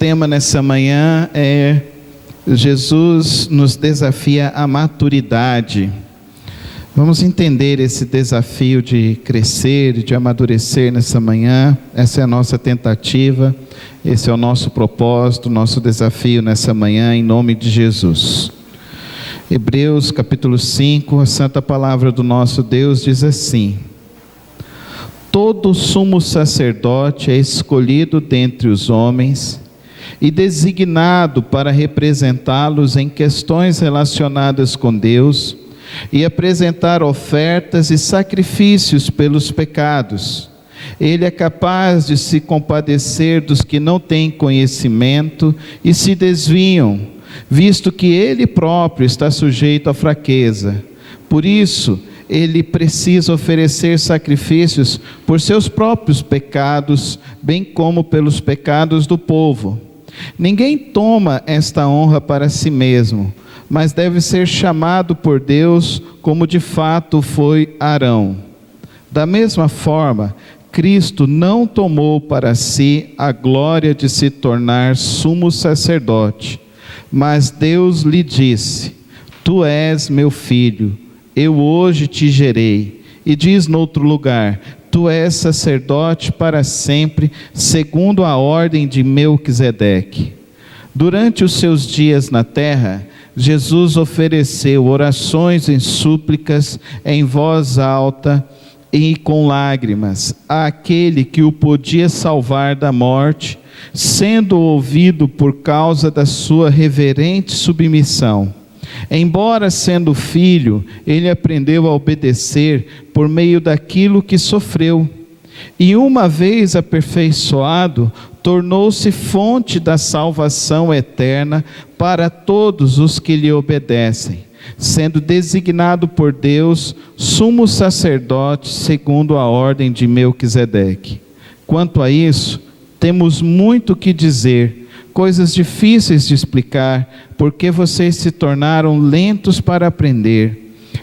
tema nessa manhã é Jesus nos desafia à maturidade. Vamos entender esse desafio de crescer, de amadurecer nessa manhã. Essa é a nossa tentativa, esse é o nosso propósito, nosso desafio nessa manhã, em nome de Jesus. Hebreus capítulo 5, a santa palavra do nosso Deus diz assim: todo sumo sacerdote é escolhido dentre os homens e designado para representá-los em questões relacionadas com Deus e apresentar ofertas e sacrifícios pelos pecados. Ele é capaz de se compadecer dos que não têm conhecimento e se desviam, visto que ele próprio está sujeito à fraqueza. Por isso, ele precisa oferecer sacrifícios por seus próprios pecados, bem como pelos pecados do povo. Ninguém toma esta honra para si mesmo, mas deve ser chamado por Deus, como de fato foi Arão. Da mesma forma, Cristo não tomou para si a glória de se tornar sumo sacerdote, mas Deus lhe disse: tu és meu filho, eu hoje te gerei. E diz noutro lugar: tu és sacerdote para sempre, segundo a ordem de Melquisedeque. Durante os seus dias na terra, Jesus ofereceu orações e súplicas em voz alta e com lágrimas àquele que o podia salvar da morte, sendo ouvido por causa da sua reverente submissão. Embora sendo filho, ele aprendeu a obedecer por meio daquilo que sofreu. E uma vez aperfeiçoado, tornou-se fonte da salvação eterna para todos os que lhe obedecem, sendo designado por Deus sumo sacerdote segundo a ordem de Melquisedeque. Quanto a isso, temos muito que dizer, coisas difíceis de explicar, porque vocês se tornaram lentos para aprender.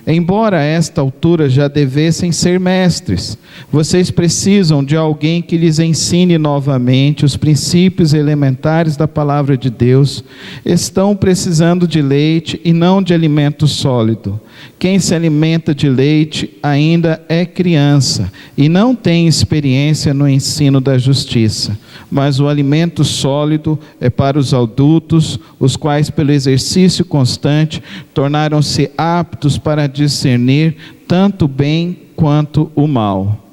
Embora a esta altura já devessem ser mestres, vocês precisam de alguém que lhes ensine novamente os princípios elementares da palavra de Deus. Estão precisando de leite e não de alimento sólido. Quem se alimenta de leite ainda é criança e não tem experiência no ensino da justiça. Mas o alimento sólido é para os adultos, os quais pelo exercício constante tornaram-se aptos para discernir tanto o bem quanto o mal.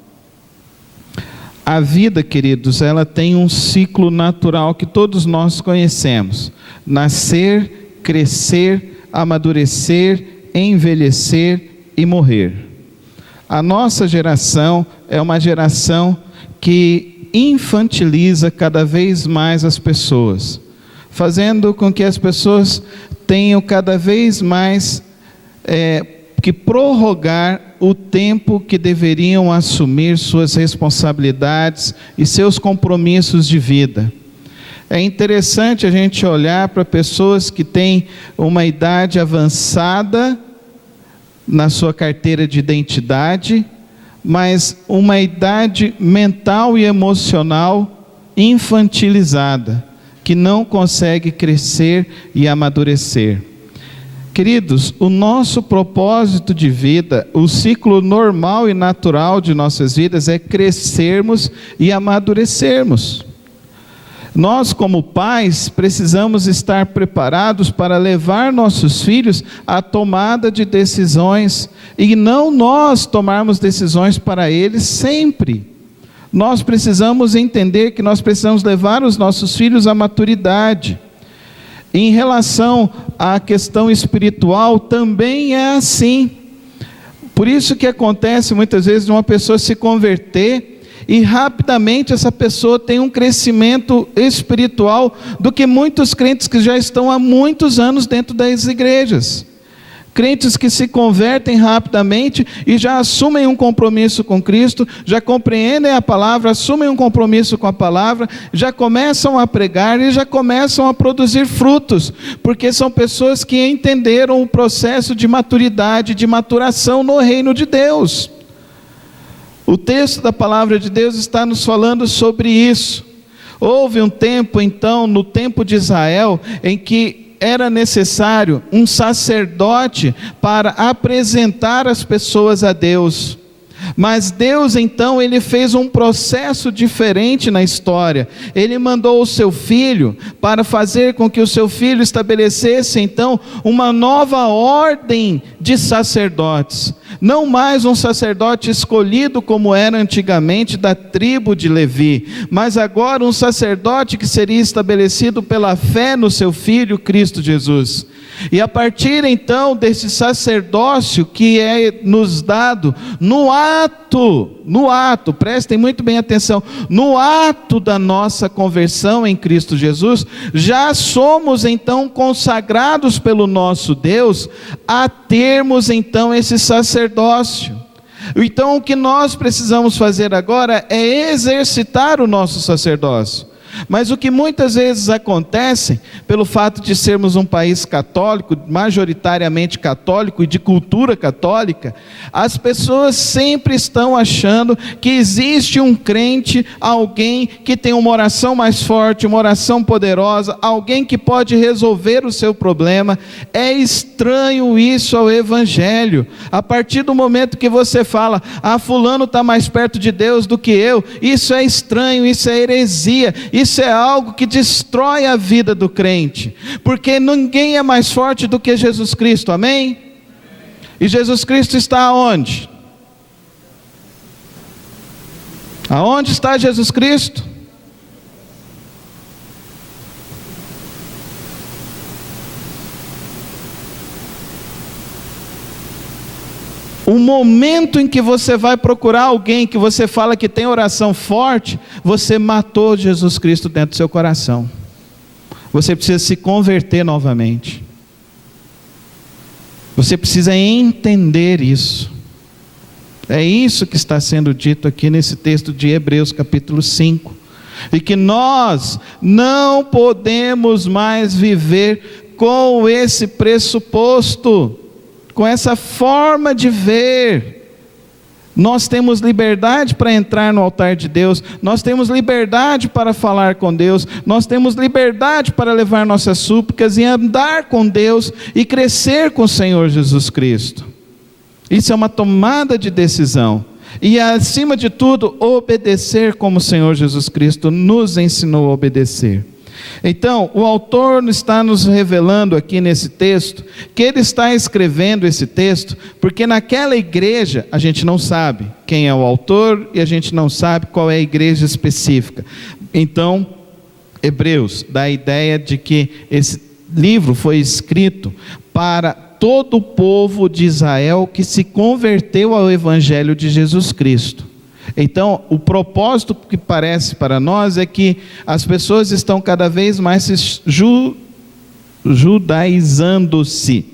A vida, queridos, ela tem um ciclo natural que todos nós conhecemos: nascer, crescer, amadurecer, envelhecer e morrer. A nossa geração é uma geração que infantiliza cada vez mais as pessoas, fazendo com que as pessoas tenham cada vez mais que prorrogar o tempo que deveriam assumir suas responsabilidades e seus compromissos de vida. É interessante a gente olhar para pessoas que têm uma idade avançada na sua carteira de identidade, mas uma idade mental e emocional infantilizada, que não consegue crescer e amadurecer. Queridos, o nosso propósito de vida, o ciclo normal e natural de nossas vidas é crescermos e amadurecermos. Nós, como pais, precisamos estar preparados para levar nossos filhos à tomada de decisões, e não nós tomarmos decisões para eles sempre. Nós precisamos entender que nós precisamos levar os nossos filhos à maturidade. Em relação à questão espiritual, também é assim. Por isso que acontece muitas vezes de uma pessoa se converter e rapidamente essa pessoa tem um crescimento espiritual do que muitos crentes que já estão há muitos anos dentro das igrejas. Crentes que se convertem rapidamente e já assumem um compromisso com Cristo, já compreendem a palavra, assumem um compromisso com a palavra, já começam a pregar e já começam a produzir frutos, porque são pessoas que entenderam o processo de maturidade, de maturação no reino de Deus. O texto da palavra de Deus está nos falando sobre isso. Houve um tempo, então, no tempo de Israel, em que era necessário um sacerdote para apresentar as pessoas a Deus. Mas Deus, então, Ele fez um processo diferente na história. Ele mandou o seu Filho para fazer com que o seu Filho estabelecesse, então, uma nova ordem de sacerdotes. Não mais um sacerdote escolhido como era antigamente da tribo de Levi, mas agora um sacerdote que seria estabelecido pela fé no seu Filho Cristo Jesus. E a partir então desse sacerdócio que é nos dado no ato, prestem muito bem atenção, no ato da nossa conversão em Cristo Jesus, já somos então consagrados pelo nosso Deus a termos então esse sacerdócio. Então o que nós precisamos fazer agora é exercitar o nosso sacerdócio. Mas o que muitas vezes acontece, pelo fato de sermos um país católico, majoritariamente católico e de cultura católica, as pessoas sempre estão achando que existe um crente, alguém que tem uma oração mais forte, uma oração poderosa, alguém que pode resolver o seu problema. É estranho isso ao Evangelho. A partir do momento que você fala, fulano está mais perto de Deus do que eu, isso é estranho, isso é heresia, isso é algo que destrói a vida do crente, porque ninguém é mais forte do que Jesus Cristo, amém? E Jesus Cristo está aonde? Aonde está Jesus Cristo? O momento em que você vai procurar alguém que você fala que tem oração forte, você matou Jesus Cristo dentro do seu coração. Você precisa se converter novamente. Você precisa entender isso. É isso que está sendo dito aqui nesse texto de Hebreus capítulo 5. E que nós não podemos mais viver com esse pressuposto, com essa forma de ver. Nós temos liberdade para entrar no altar de Deus, nós temos liberdade para falar com Deus, nós temos liberdade para levar nossas súplicas e andar com Deus e crescer com o Senhor Jesus Cristo. Isso é uma tomada de decisão. E acima de tudo, obedecer como o Senhor Jesus Cristo nos ensinou a obedecer. Então, o autor está nos revelando aqui nesse texto, que ele está escrevendo esse texto, porque naquela igreja, a gente não sabe quem é o autor, e a gente não sabe qual é a igreja específica. Então, Hebreus dá a ideia de que esse livro foi escrito para todo o povo de Israel que se converteu ao Evangelho de Jesus Cristo. Então, o propósito que parece para nós é que as pessoas estão cada vez mais judaizando-se.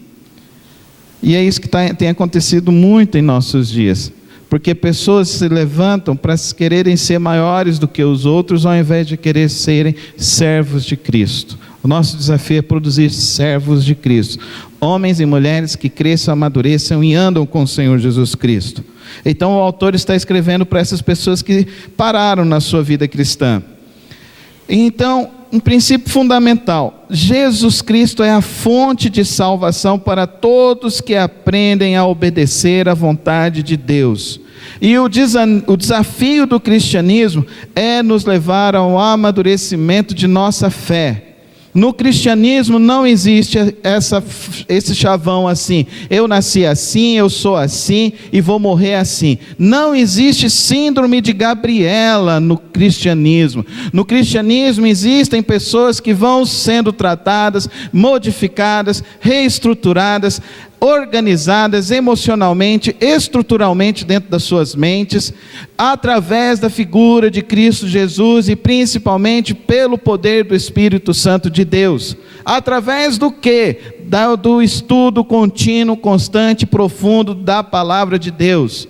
E é isso que tem acontecido muito em nossos dias. Porque pessoas se levantam para quererem ser maiores do que os outros, ao invés de querer serem servos de Cristo. O nosso desafio é produzir servos de Cristo. Homens e mulheres que cresçam, amadureçam e andam com o Senhor Jesus Cristo. Então o autor está escrevendo para essas pessoas que pararam na sua vida cristã. Então, um princípio fundamental: Jesus Cristo é a fonte de salvação para todos que aprendem a obedecer à vontade de Deus. E o desafio do cristianismo é nos levar ao amadurecimento de nossa fé. No cristianismo não existe esse chavão assim, eu nasci assim, eu sou assim e vou morrer assim. Não existe síndrome de Gabriela no cristianismo. No cristianismo existem pessoas que vão sendo tratadas, modificadas, reestruturadas, organizadas emocionalmente, estruturalmente dentro das suas mentes, através da figura de Cristo Jesus e principalmente pelo poder do Espírito Santo de Deus. Através do quê? Do estudo contínuo, constante, profundo da palavra de Deus.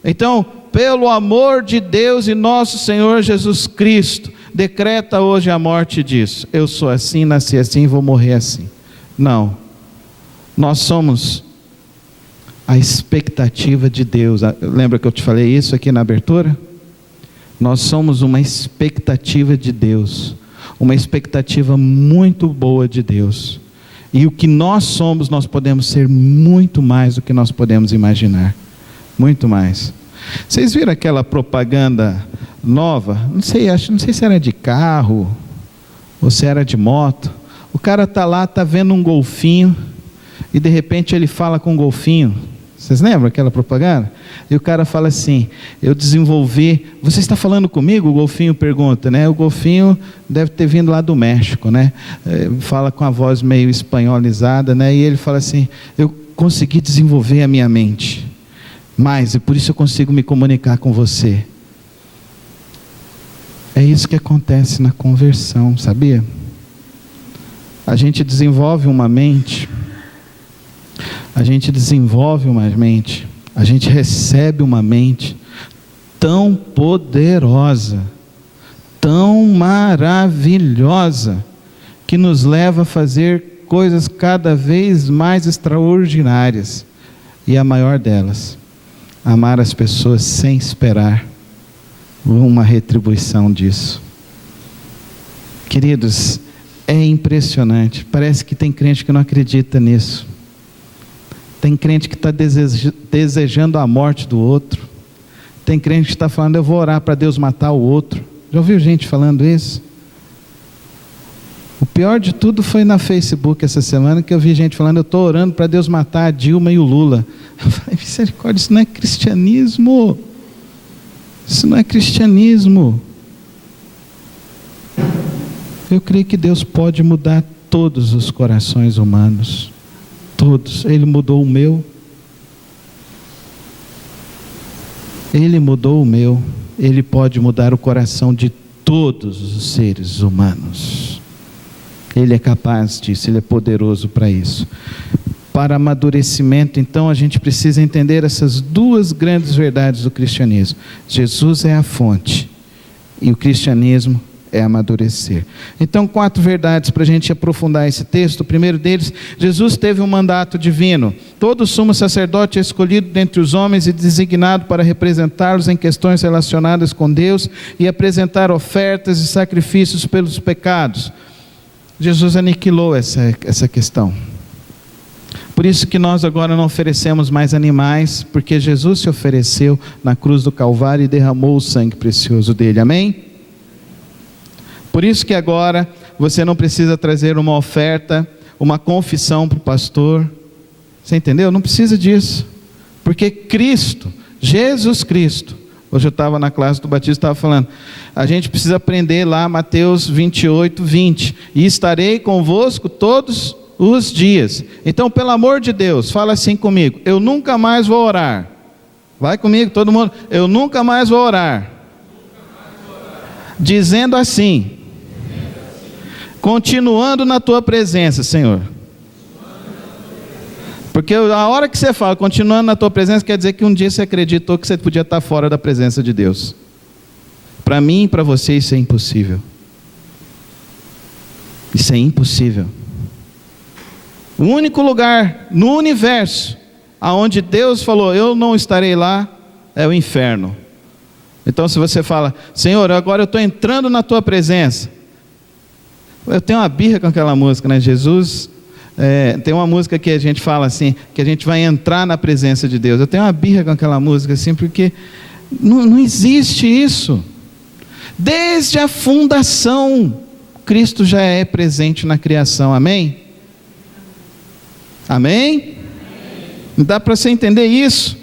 Então, pelo amor de Deus e nosso Senhor Jesus Cristo, decreta hoje a morte disso. Eu sou assim, nasci assim, vou morrer assim. Não. Nós somos a expectativa de Deus. Lembra que eu te falei isso aqui na abertura? Nós somos uma expectativa de Deus, uma expectativa muito boa de Deus. E o que nós somos, nós podemos ser muito mais do que nós podemos imaginar. Muito mais. Vocês viram aquela propaganda nova? Não sei se era de carro ou se era de moto. O cara está lá, está vendo um golfinho e de repente ele fala com o golfinho. Vocês lembram aquela propaganda? E o cara fala assim: eu desenvolvi. Você está falando comigo? O golfinho pergunta, né? O golfinho deve ter vindo lá do México, né? Fala com a voz meio espanholizada, né? E ele fala assim: eu consegui desenvolver a minha mente mais, e por isso eu consigo me comunicar com você. É isso que acontece na conversão, sabia? A gente desenvolve uma mente. A gente recebe uma mente tão poderosa, tão maravilhosa, que nos leva a fazer coisas cada vez mais extraordinárias. E a maior delas, amar as pessoas sem esperar uma retribuição disso. Queridos, é impressionante. Parece que tem crente que não acredita nisso. Tem crente que está desejando a morte do outro. Tem crente que está falando: eu vou orar para Deus matar o outro. Já ouviu gente falando isso? O pior de tudo foi na Facebook essa semana, que eu vi gente falando: eu estou orando para Deus matar a Dilma e o Lula. Eu falei: misericórdia, isso não é cristianismo. Isso não é cristianismo. Eu creio que Deus pode mudar todos os corações humanos. Todos. Ele mudou o meu. Ele mudou o meu. Ele pode mudar o coração de todos os seres humanos. Ele é capaz disso. Ele é poderoso para isso. Para amadurecimento, então, a gente precisa entender essas duas grandes verdades do cristianismo. Jesus é a fonte e o cristianismo é amadurecer. Então, 4 verdades para a gente aprofundar esse texto. O primeiro deles: Jesus teve um mandato divino. Todo sumo sacerdote é escolhido dentre os homens e designado para representá-los em questões relacionadas com Deus e apresentar ofertas e sacrifícios pelos pecados. Jesus aniquilou essa questão. Por isso que nós agora não oferecemos mais animais, porque Jesus se ofereceu na cruz do Calvário e derramou o sangue precioso dele. Amém? Por isso que agora você não precisa trazer uma oferta, uma confissão para o pastor. Você entendeu? Não precisa disso. Porque Cristo, Jesus Cristo, hoje eu estava na classe do Batista, estava falando, a gente precisa aprender lá Mateus 28, 20. E estarei convosco todos os dias. Então, pelo amor de Deus, fala assim comigo: eu nunca mais vou orar. Vai comigo, todo mundo. Eu nunca mais vou orar. Dizendo assim: continuando na tua presença, Senhor. Porque a hora que você fala continuando na tua presença, quer dizer que um dia você acreditou que você podia estar fora da presença de Deus. Para mim e para você isso é impossível. Isso é impossível. O único lugar no universo aonde Deus falou: eu não estarei lá, é o inferno. Então, se você fala: Senhor, agora eu estou entrando na tua presença. Eu tenho uma birra com aquela música, né? Jesus, tem uma música que a gente fala assim, que a gente vai entrar na presença de Deus. Eu tenho uma birra com aquela música assim, porque não existe isso. Desde a fundação, Cristo já é presente na criação. Amém? Amém? Não dá para você entender isso?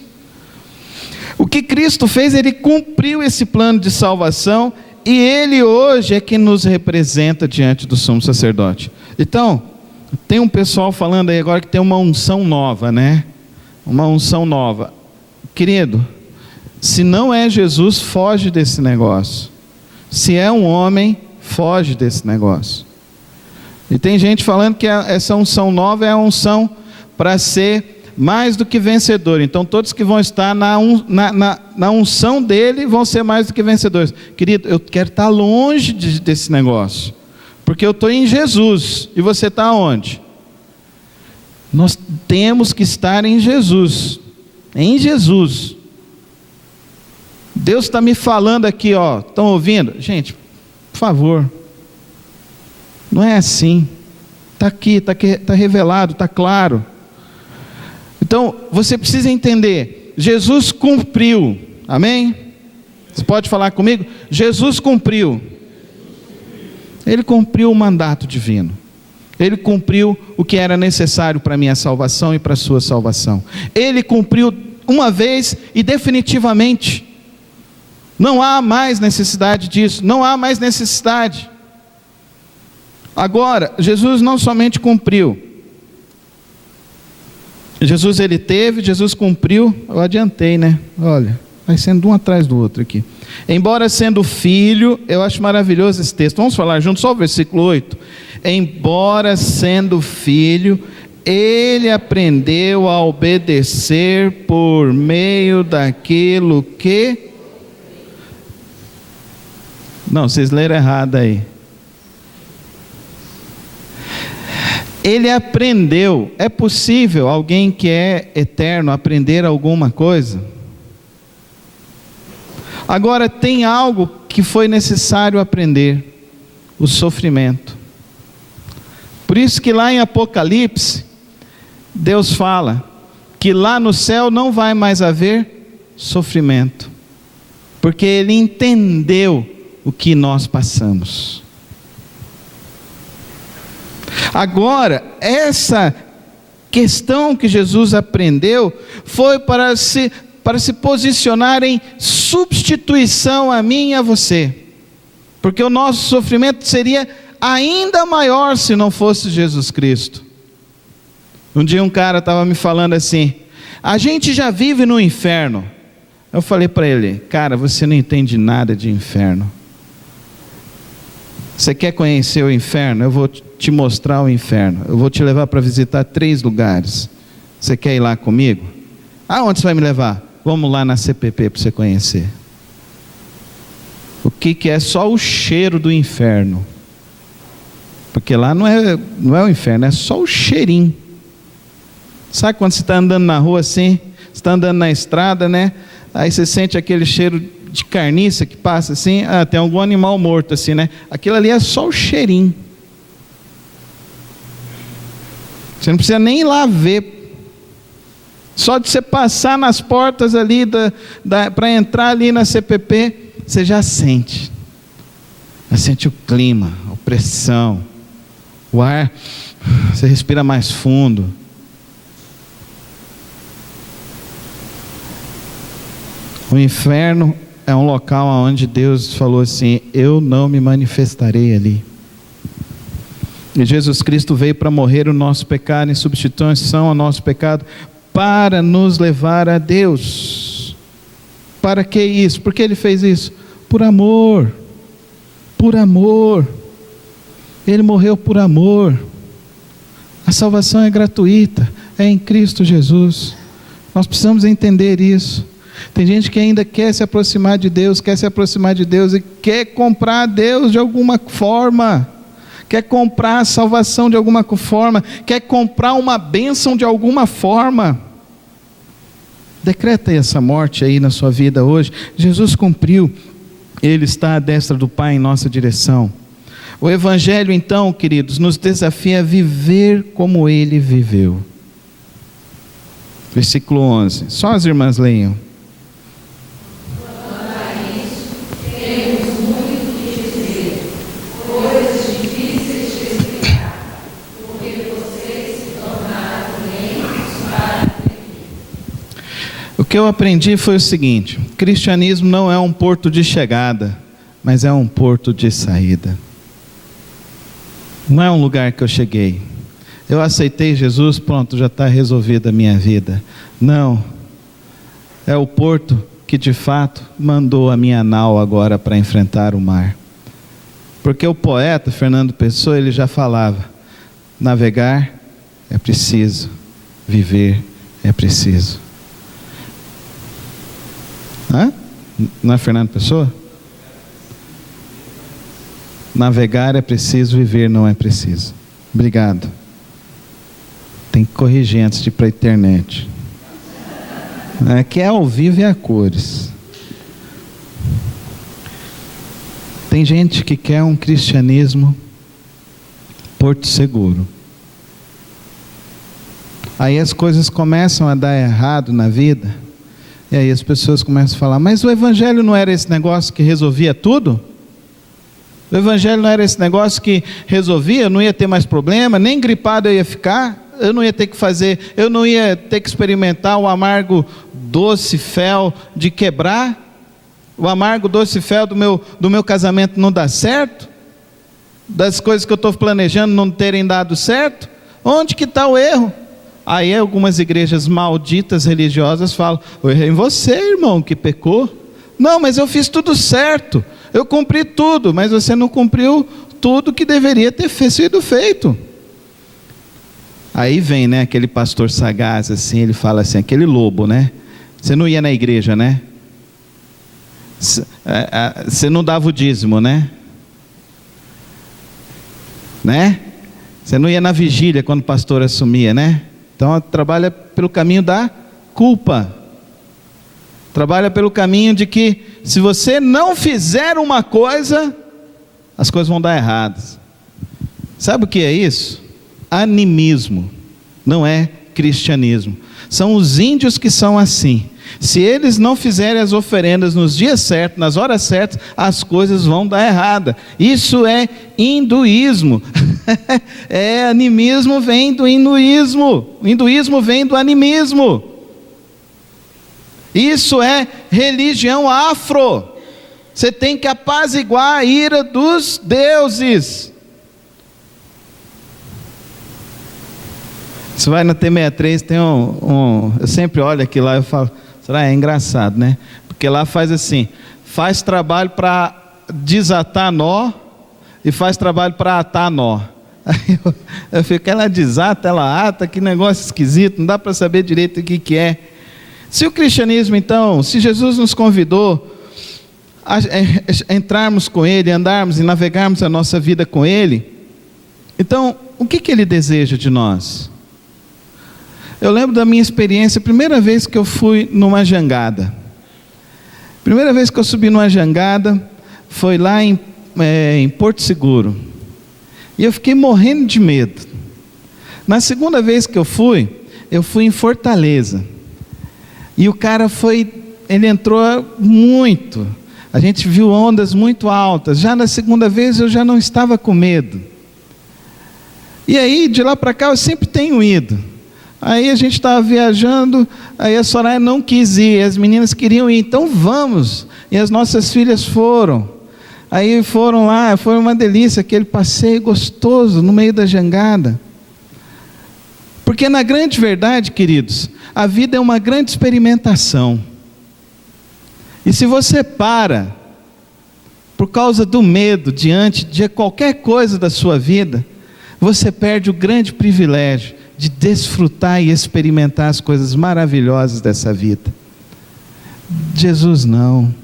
O que Cristo fez, Ele cumpriu esse plano de salvação, e Ele hoje é que nos representa diante do sumo sacerdote. Então, tem um pessoal falando aí agora que tem uma unção nova, né? Uma unção nova. Querido, se não é Jesus, foge desse negócio. Se é um homem, foge desse negócio. E tem gente falando que essa unção nova é a unção para ser mais do que vencedor. Então todos que vão estar na unção dele vão ser mais do que vencedores. Querido, eu quero estar longe desse negócio, porque eu estou em Jesus. E você está onde? Nós temos que estar em Jesus. Em Jesus. Deus está me falando aqui, ó, estão ouvindo? Gente, por favor, não é assim. Está aqui, está revelado, está claro. Então, você precisa entender, Jesus cumpriu, amém? Você pode falar comigo? Jesus cumpriu. Ele cumpriu o mandato divino. Ele cumpriu o que era necessário para a minha salvação e para a sua salvação. Ele cumpriu uma vez e definitivamente. Não há mais necessidade disso, não há mais necessidade. Agora, Jesus não somente cumpriu. Jesus ele teve, Jesus cumpriu, eu adiantei, né? Olha, vai sendo um atrás do outro aqui. Embora sendo filho, eu acho maravilhoso esse texto. Vamos falar junto, só o versículo 8. Embora sendo filho, ele aprendeu a obedecer por meio daquilo que... Não, vocês leram errado aí. Ele aprendeu. É possível alguém que é eterno aprender alguma coisa? Agora, tem algo que foi necessário aprender: o sofrimento. Por isso que lá em Apocalipse, Deus fala que lá no céu não vai mais haver sofrimento, porque Ele entendeu o que nós passamos. Agora, essa questão que Jesus aprendeu foi para se posicionar em substituição a mim e a você, porque o nosso sofrimento seria ainda maior se não fosse Jesus Cristo. Um dia um cara estava me falando assim: a gente já vive no inferno. Eu falei para ele: cara, você não entende nada de inferno. Você quer conhecer o inferno? Eu vou te mostrar o inferno. Eu vou te levar para visitar 3 lugares. Você quer ir lá comigo? Aonde você vai me levar? Vamos lá na CPP para você conhecer. O que é só o cheiro do inferno? Porque lá não é o inferno, é só o cheirinho. Sabe quando você está andando na rua assim, você está andando na estrada, né? Aí você sente aquele cheiro de carniça que passa assim, tem algum animal morto assim, né? Aquilo ali é só o cheirinho. Você não precisa nem ir lá ver. Só de você passar nas portas ali para entrar ali na CPP, você já sente. Já sente o clima, a opressão, o ar, você respira mais fundo. O inferno é um local onde Deus falou assim: eu não me manifestarei ali. E Jesus Cristo veio para morrer o nosso pecado, em substituição ao nosso pecado, para nos levar a Deus. Para que isso? Por que Ele fez isso? Por amor. Por amor. Ele morreu por amor. A salvação é gratuita, é em Cristo Jesus. Nós precisamos entender isso. Tem gente que ainda quer se aproximar de Deus e quer comprar Deus de alguma forma, quer comprar a salvação de alguma forma, quer comprar uma bênção de alguma forma. Decreta aí essa morte aí na sua vida hoje. Jesus cumpriu, Ele está à destra do Pai em nossa direção. O Evangelho então, queridos, nos desafia a viver como Ele viveu. Versículo 11, só as irmãs leiam. O que eu aprendi foi o seguinte: o cristianismo não é um porto de chegada, mas é um porto de saída. Não é um lugar que eu cheguei, eu aceitei Jesus, pronto, já está resolvida a minha vida. Não, é o porto que de fato mandou a minha nau agora para enfrentar o mar. Porque o poeta Fernando Pessoa, ele já falava: navegar é preciso, viver é preciso. Não é Fernando Pessoa? Navegar é preciso, viver não é preciso. Obrigado. Tem que corrigir antes de ir para a internet. Que é ao vivo e a cores. Tem gente que quer um cristianismo porto seguro. Aí as coisas começam a dar errado na vida, e aí as pessoas começam a falar: mas o evangelho não era esse negócio que resolvia tudo? O evangelho não era esse negócio que resolvia, eu não ia ter mais problema, nem gripado eu ia ficar, eu não ia ter que fazer, eu não ia ter que experimentar o amargo doce fel de quebrar, o amargo doce fel do meu casamento não dar certo, das coisas que eu estou planejando não terem dado certo. Onde que está o erro? Aí algumas igrejas malditas religiosas falam: eu errei em você, irmão, que pecou. Não, mas eu fiz tudo certo, eu cumpri tudo, mas você não cumpriu tudo que deveria ter sido feito. Aí vem, né, aquele pastor sagaz assim, ele fala assim, aquele lobo, né? Você não ia na igreja, né? Você não dava o dízimo, né? Você não ia na vigília quando o pastor assumia, né? Então trabalha pelo caminho da culpa. Trabalha pelo caminho de que se você não fizer uma coisa, as coisas vão dar erradas. Sabe o que é isso? Animismo. Não é cristianismo. São os índios que são assim. Se eles não fizerem as oferendas nos dias certos, nas horas certas, as coisas vão dar errada. Isso é hinduísmo. Animismo vem do hinduísmo. O hinduísmo vem do animismo. Isso é religião afro. Você tem que apaziguar a ira dos deuses. Você vai na T63, tem eu sempre olho aqui lá e falo, será? É engraçado, né? Porque lá faz assim, faz trabalho para desatar nó e faz trabalho para atar nó. Aí eu fico, ela desata, ela ata, que negócio esquisito, não dá para saber direito o que é. Se o cristianismo então, se Jesus nos convidou a entrarmos com Ele, andarmos e navegarmos a nossa vida com Ele, então o que Ele deseja de nós? Eu lembro da minha experiência, a primeira vez que eu fui numa jangada. Primeira vez que eu subi numa jangada, foi lá em Porto Seguro. E eu fiquei morrendo de medo. Na segunda vez que eu fui em Fortaleza. E o cara ele entrou muito. A gente viu ondas muito altas. Já na segunda vez eu já não estava com medo. E aí, de lá para cá, eu sempre tenho ido. Aí a gente estava viajando, aí a Soraya não quis ir, as meninas queriam ir, então vamos. E as nossas filhas foram. Aí foram lá, foi uma delícia, aquele passeio gostoso no meio da jangada. Porque na grande verdade, queridos, a vida é uma grande experimentação. E se você para, por causa do medo, diante de qualquer coisa da sua vida, você perde o grande privilégio de desfrutar e experimentar as coisas maravilhosas dessa vida. Jesus não.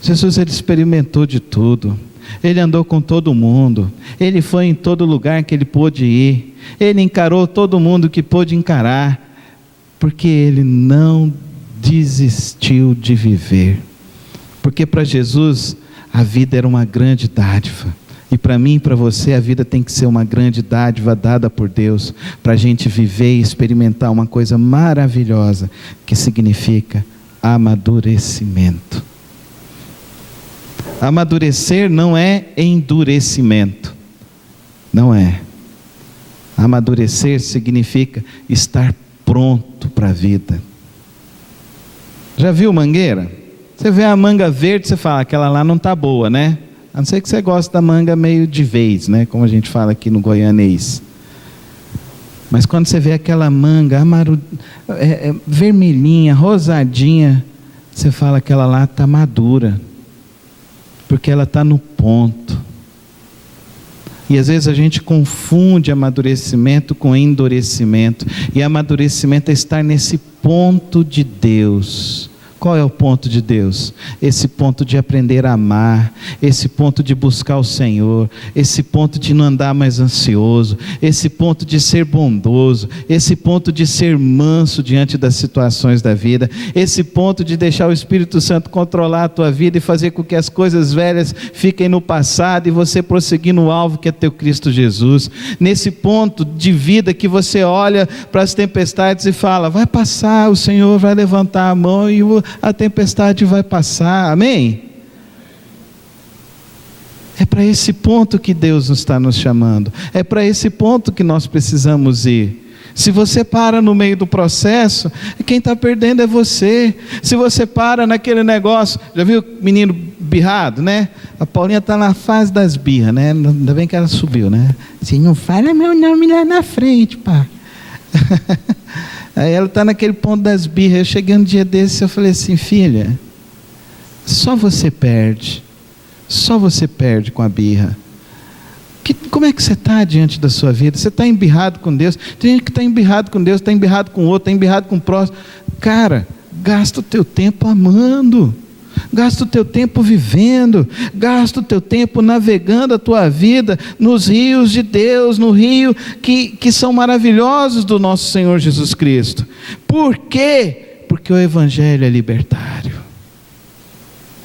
Jesus, ele experimentou de tudo. Ele andou com todo mundo. Ele foi em todo lugar que ele pôde ir. Ele encarou todo mundo que pôde encarar. Porque ele não desistiu de viver. Porque para Jesus a vida era uma grande dádiva. E para mim e para você a vida tem que ser uma grande dádiva dada por Deus, para a gente viver e experimentar uma coisa maravilhosa, que significa amadurecimento. Amadurecer não é endurecimento, não é. Amadurecer significa estar pronto para a vida. Já viu mangueira? Você vê a manga verde, você fala, aquela lá não está boa, né? A não ser que você goste da manga meio de vez, né? Como a gente fala aqui no goianês. Mas quando você vê aquela manga vermelhinha, rosadinha, você fala, aquela lá está madura. Porque ela está no ponto. E às vezes a gente confunde amadurecimento com endurecimento. E amadurecimento é estar nesse ponto de Deus. Qual é o ponto de Deus? Esse ponto de aprender a amar, esse ponto de buscar o Senhor, esse ponto de não andar mais ansioso, esse ponto de ser bondoso, esse ponto de ser manso diante das situações da vida, esse ponto de deixar o Espírito Santo controlar a tua vida e fazer com que as coisas velhas fiquem no passado e você prosseguir no alvo que é teu Cristo Jesus. Nesse ponto de vida que você olha para as tempestades e fala: vai passar, o Senhor vai levantar a mão e a tempestade vai passar, amém? É para esse ponto que Deus está nos chamando, é para esse ponto que nós precisamos ir. Se você para no meio do processo, quem está perdendo é você. Se você para naquele negócio, já viu o menino birrado, né? A Paulinha está na fase das birras, né? Ainda bem que ela subiu, né? Assim, não fala meu nome lá na frente, pá. Aí ela está naquele ponto das birras. Eu cheguei um dia desse e eu falei assim: filha, só você perde com a birra. Como é que você está diante da sua vida? Você está embirrado com Deus? Tem gente que está embirrado com Deus, está embirrado com o outro, está embirrado com o próximo. Cara, gasta o teu tempo amando, gasta o teu tempo vivendo, gasta o teu tempo navegando a tua vida nos rios de Deus, no rio que são maravilhosos do nosso Senhor Jesus Cristo. Por quê? Porque o Evangelho é libertário.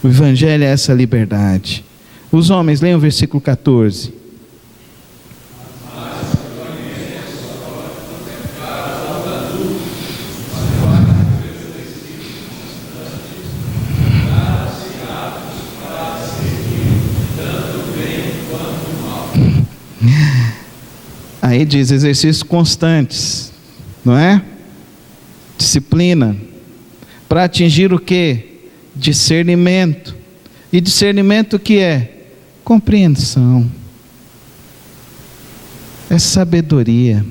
O Evangelho é essa liberdade. Os homens, leiam o versículo 14. Aí diz: exercícios constantes, não é? Disciplina, para atingir o quê? Discernimento. E discernimento o que é? Compreensão, é sabedoria.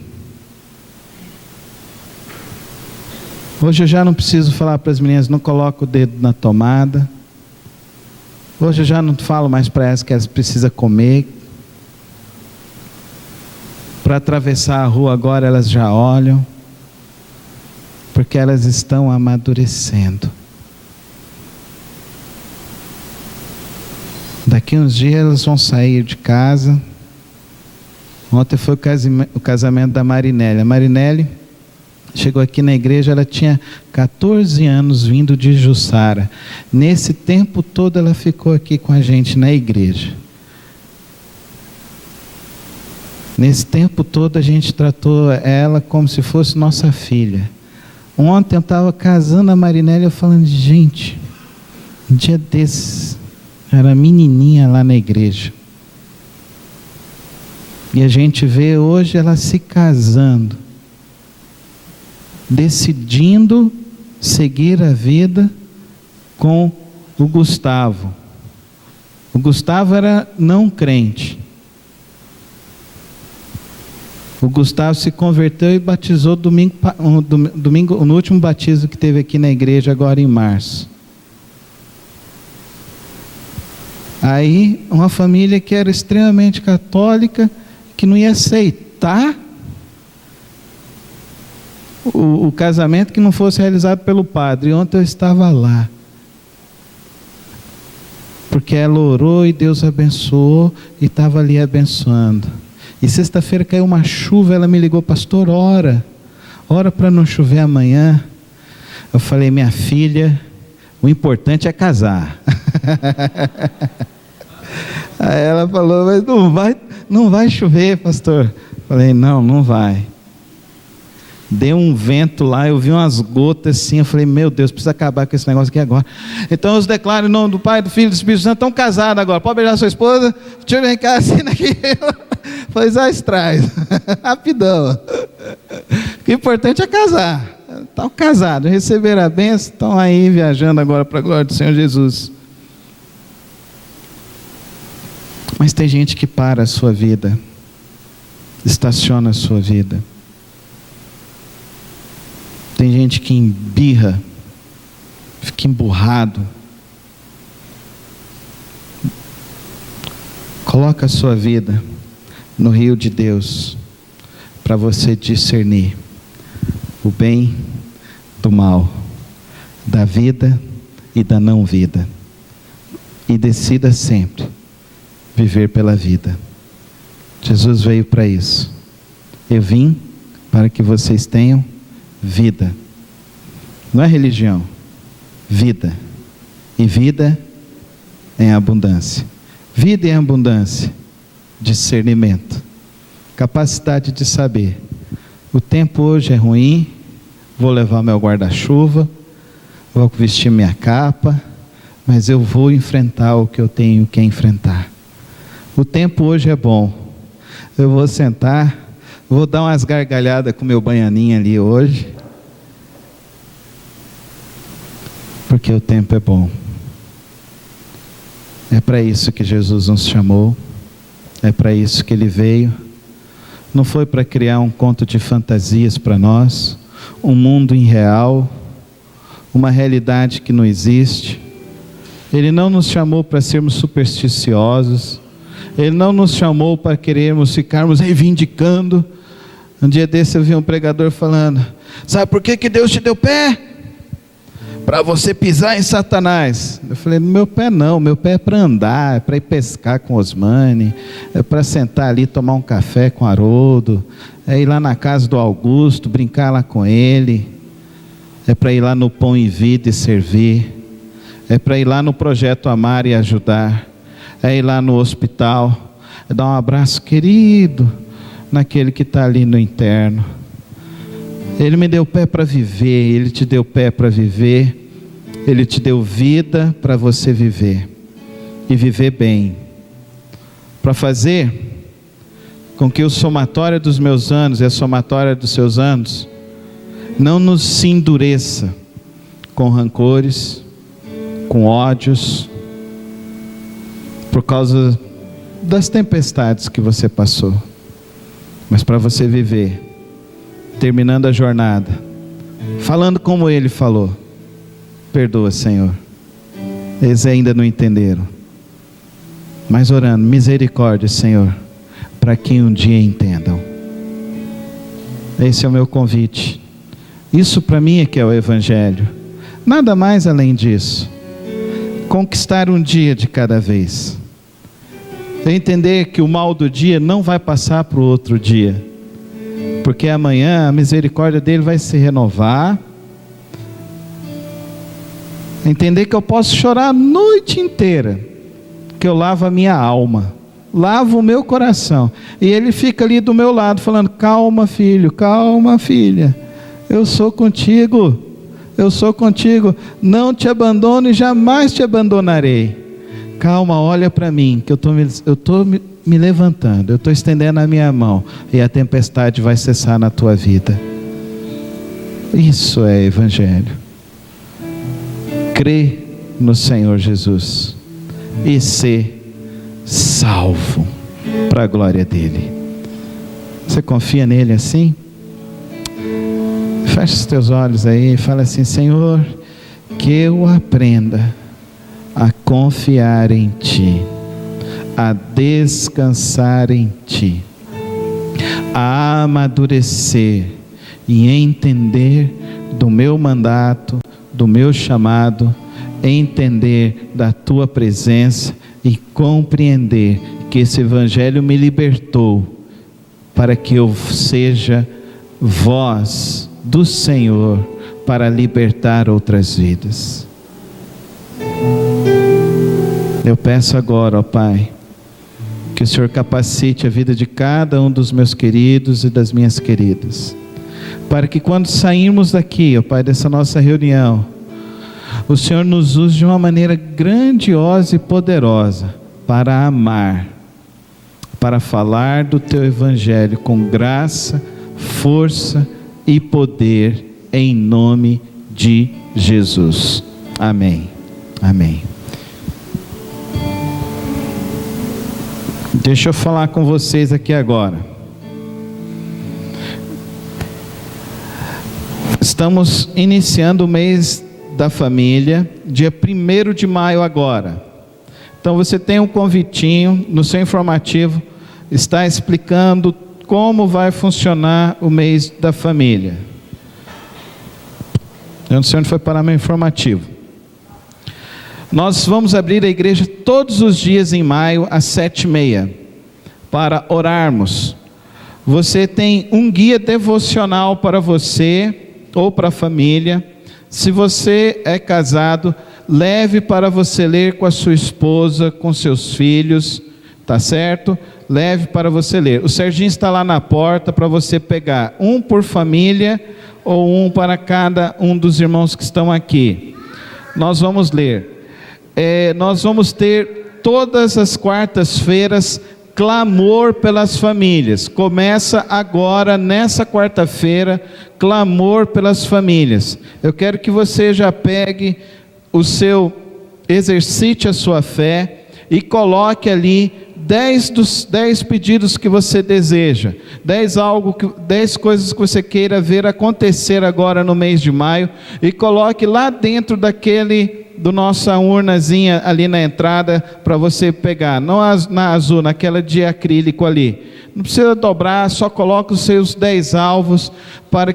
Hoje eu já não preciso falar para as meninas: não coloca o dedo na tomada. Hoje eu já não falo mais para elas que elas precisam comer. Para atravessar a rua agora elas já olham, porque elas estão amadurecendo. Daqui uns dias elas vão sair de casa. Ontem foi o casamento da Marinelli. A Marinelli chegou aqui na igreja, ela tinha 14 anos, vindo de Jussara. Nesse tempo todo ela ficou aqui com a gente na igreja. Nesse tempo todo a gente tratou ela como se fosse nossa filha. Ontem eu estava casando a Marinelli, eu falando: gente, um dia desses, era menininha lá na igreja. E a gente vê hoje ela se casando, decidindo seguir a vida com o Gustavo. O Gustavo era não crente. O Gustavo se converteu e batizou domingo, no último batismo que teve aqui na igreja, agora em março. Aí, uma família que era extremamente católica, que não ia aceitar o casamento que não fosse realizado pelo padre. E ontem eu estava lá, porque ela orou e Deus abençoou, e estava ali abençoando. E sexta-feira caiu uma chuva, ela me ligou: pastor, ora para não chover amanhã. Eu falei: minha filha, o importante é casar. Aí ela falou: mas não vai chover, pastor. Eu falei: não vai. Deu um vento lá, eu vi umas gotas assim, eu falei: meu Deus, precisa acabar com esse negócio aqui agora. Então eu declaro em nome do Pai, do Filho e do Espírito Santo: estão casados agora, pode beijar sua esposa, deixa eu vir cá assim daqui. Pois traz, rapidão. O importante é casar. Estão casados, receberam a bênção, estão aí viajando agora para a glória do Senhor Jesus. Mas tem gente que para a sua vida, estaciona a sua vida. Tem gente que embirra, fica emburrado. Coloca a sua vida no rio de Deus, para você discernir o bem do mal, da vida e da não vida. E decida sempre viver pela vida. Jesus veio para isso. Eu vim para que vocês tenham vida. Não é religião, vida. E vida em abundância. Vida em abundância, discernimento, capacidade de saber. O tempo hoje é ruim, vou levar meu guarda-chuva, vou vestir minha capa, mas eu vou enfrentar o que eu tenho que enfrentar. O tempo hoje é bom, eu vou sentar, vou dar umas gargalhadas com meu baianinho ali hoje, porque o tempo é bom. É para isso que Jesus nos chamou, é para isso que Ele veio. Não foi para criar um conto de fantasias para nós, um mundo irreal, uma realidade que não existe. Ele não nos chamou para sermos supersticiosos, Ele não nos chamou para querermos ficarmos reivindicando. Um dia desse eu vi um pregador falando: sabe por que Deus te deu pé? Para você pisar em Satanás. Eu falei: meu pé não, meu pé é para andar, é para ir pescar com Osmane, é para sentar ali, tomar um café com Haroldo, é ir lá na casa do Augusto, brincar lá com ele, é para ir lá no Pão e Vida e servir, é para ir lá no Projeto Amar e ajudar, é ir lá no hospital, é dar um abraço querido naquele que está ali no interno. Ele me deu pé para viver, Ele te deu pé para viver, Ele te deu vida para você viver, e viver bem, para fazer com que o somatório dos meus anos e a somatória dos seus anos não nos se endureça com rancores, com ódios, por causa das tempestades que você passou, mas para você viver, terminando a jornada, falando como Ele falou: perdoa, Senhor. Eles ainda não entenderam, mas orando: misericórdia, Senhor, para que um dia entendam. Esse é o meu convite. Isso para mim é que é o Evangelho, nada mais além disso. Conquistar um dia de cada vez, entender que o mal do dia não vai passar para o outro dia, porque amanhã a misericórdia dele vai se renovar. Entender que eu posso chorar a noite inteira, que eu lavo a minha alma, lavo o meu coração, e Ele fica ali do meu lado falando: calma, filho, calma, filha, eu sou contigo, não te abandono e jamais te abandonarei. Calma, olha para mim, que eu estou me levantando, eu estou estendendo a minha mão, e a tempestade vai cessar na tua vida. Isso é Evangelho. Crê no Senhor Jesus e ser salvo para a glória dEle. Você confia nele assim? Feche os teus olhos aí e fala assim: Senhor, que eu aprenda a confiar em Ti, a descansar em Ti, a amadurecer e entender do meu mandato, do meu chamado, entender da Tua presença e compreender que esse Evangelho me libertou para que eu seja voz do Senhor para libertar outras vidas. Eu peço agora, ó Pai, que o Senhor capacite a vida de cada um dos meus queridos e das minhas queridas, para que quando sairmos daqui, ó Pai, dessa nossa reunião, o Senhor nos use de uma maneira grandiosa e poderosa para amar, para falar do Teu Evangelho com graça, força e poder, em nome de Jesus. Amém. Amém. Deixa eu falar com vocês aqui agora. Estamos iniciando o mês da família, dia 1º de maio agora. Então você tem um convitinho no seu informativo, está explicando como vai funcionar o mês da família. Eu não sei onde foi parar meu informativo. Nós vamos abrir a igreja todos os dias em maio, às 7h30, para orarmos. Você tem um guia devocional para você ou para a família. Se você é casado, leve para você ler com a sua esposa, com seus filhos, tá certo? Leve para você ler. O Serginho está lá na porta para você pegar, um por família ou um para cada um dos irmãos que estão aqui. Nós vamos ler. Nós vamos ter todas as quartas-feiras clamor pelas famílias. Começa agora, nessa quarta-feira, clamor pelas famílias. Eu quero que você já pegue exercite a sua fé e coloque ali 10 pedidos que você deseja, 10 coisas que você queira ver acontecer agora no mês de maio, e coloque lá dentro do nossa urnazinha ali na entrada, para você pegar, não na azul, naquela de acrílico ali. Não precisa dobrar, só coloca os seus 10 alvos para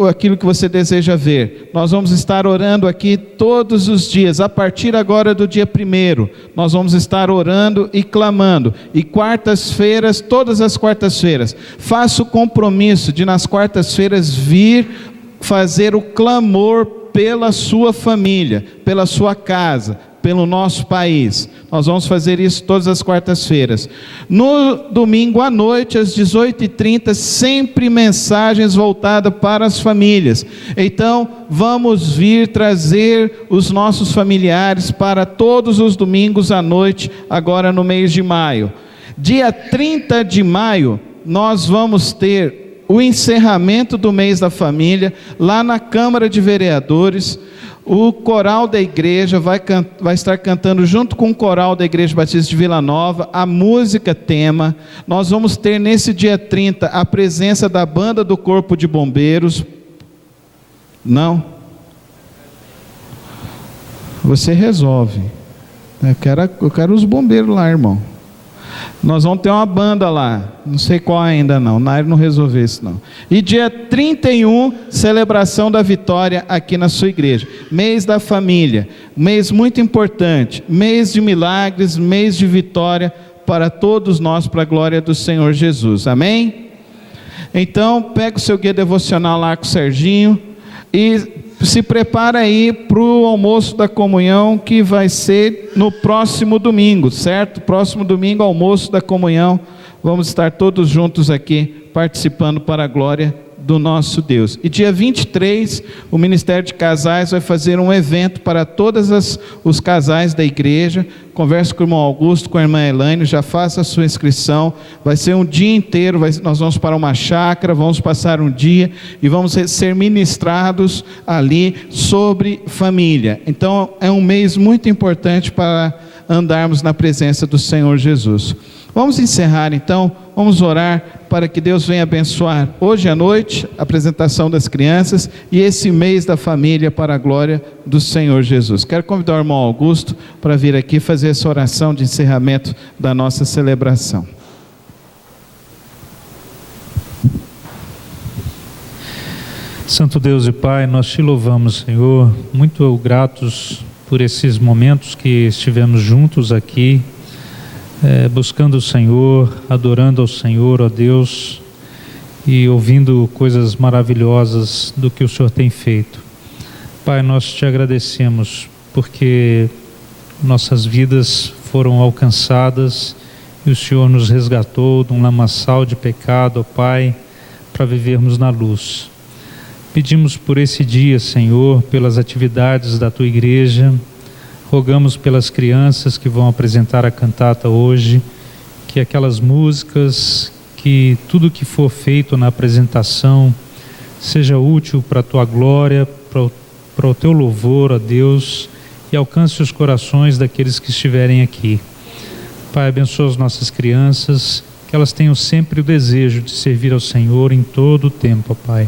aquilo que você deseja ver. Nós vamos estar orando aqui todos os dias, a partir agora do dia 1º, nós vamos estar orando e clamando, e quartas-feiras, todas as quartas-feiras, faça o compromisso de nas quartas-feiras vir fazer o clamor pela sua família, pela sua casa, pelo nosso país. Nós vamos fazer isso todas as quartas-feiras. No domingo à noite, às 18h30, sempre mensagens voltadas para as famílias. Então, vamos vir trazer os nossos familiares para todos os domingos à noite, agora no mês de maio. Dia 30 de maio, nós vamos ter o encerramento do mês da família, lá na Câmara de Vereadores. O coral da igreja vai estar cantando junto com o coral da Igreja Batista de Vila Nova, a música tema. Nós vamos ter nesse dia 30 a presença da banda do Corpo de Bombeiros. Não? Você resolve. Eu quero os bombeiros lá, irmão. Nós vamos ter uma banda lá, não sei qual ainda não, Nair não resolveu isso não. E dia 31, celebração da vitória aqui na sua igreja. Mês da família, mês muito importante, mês de milagres, mês de vitória para todos nós, para a glória do Senhor Jesus, amém? Então, pega o seu guia devocional lá com o Serginho e se prepara aí para o almoço da comunhão, que vai ser no próximo domingo, certo? Próximo domingo, almoço da comunhão, vamos estar todos juntos aqui, participando para a glória do nosso Deus. E dia 23, o Ministério de Casais vai fazer um evento para todos os casais da igreja. Converse com o irmão Augusto, com a irmã Elaine, já faça a sua inscrição. Vai ser um dia inteiro, nós vamos para uma chácara, vamos passar um dia e vamos ser ministrados ali sobre família. Então é um mês muito importante para andarmos na presença do Senhor Jesus. Vamos encerrar então, vamos orar para que Deus venha abençoar hoje à noite a apresentação das crianças e esse mês da família para a glória do Senhor Jesus. Quero convidar o irmão Augusto para vir aqui fazer essa oração de encerramento da nossa celebração. Santo Deus e Pai, nós te louvamos, Senhor, muito gratos por esses momentos que estivemos juntos aqui, buscando o Senhor, adorando ao Senhor, ó Deus, e ouvindo coisas maravilhosas do que o Senhor tem feito. Pai, nós te agradecemos porque nossas vidas foram alcançadas e o Senhor nos resgatou de um lamaçal de pecado, ó Pai, para vivermos na luz. Pedimos por esse dia, Senhor, pelas atividades da Tua igreja. Rogamos pelas crianças que vão apresentar a cantata hoje, que aquelas músicas, que tudo que for feito na apresentação seja útil para a Tua glória, para o Teu louvor, ó Deus, e alcance os corações daqueles que estiverem aqui. Pai, abençoa as nossas crianças, que elas tenham sempre o desejo de servir ao Senhor em todo o tempo, ó Pai.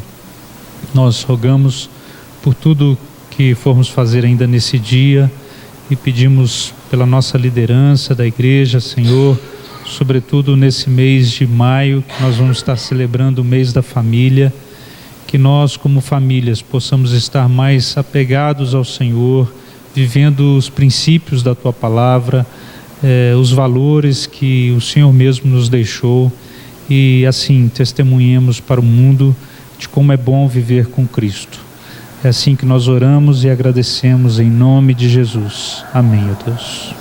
Nós rogamos por tudo que formos fazer ainda nesse dia, e pedimos pela nossa liderança da igreja, Senhor, sobretudo nesse mês de maio, que nós vamos estar celebrando o mês da família, que nós como famílias possamos estar mais apegados ao Senhor, vivendo os princípios da Tua palavra, os valores que o Senhor mesmo nos deixou, e assim testemunhemos para o mundo de como é bom viver com Cristo. É assim que nós oramos e agradecemos em nome de Jesus. Amém, ó Deus.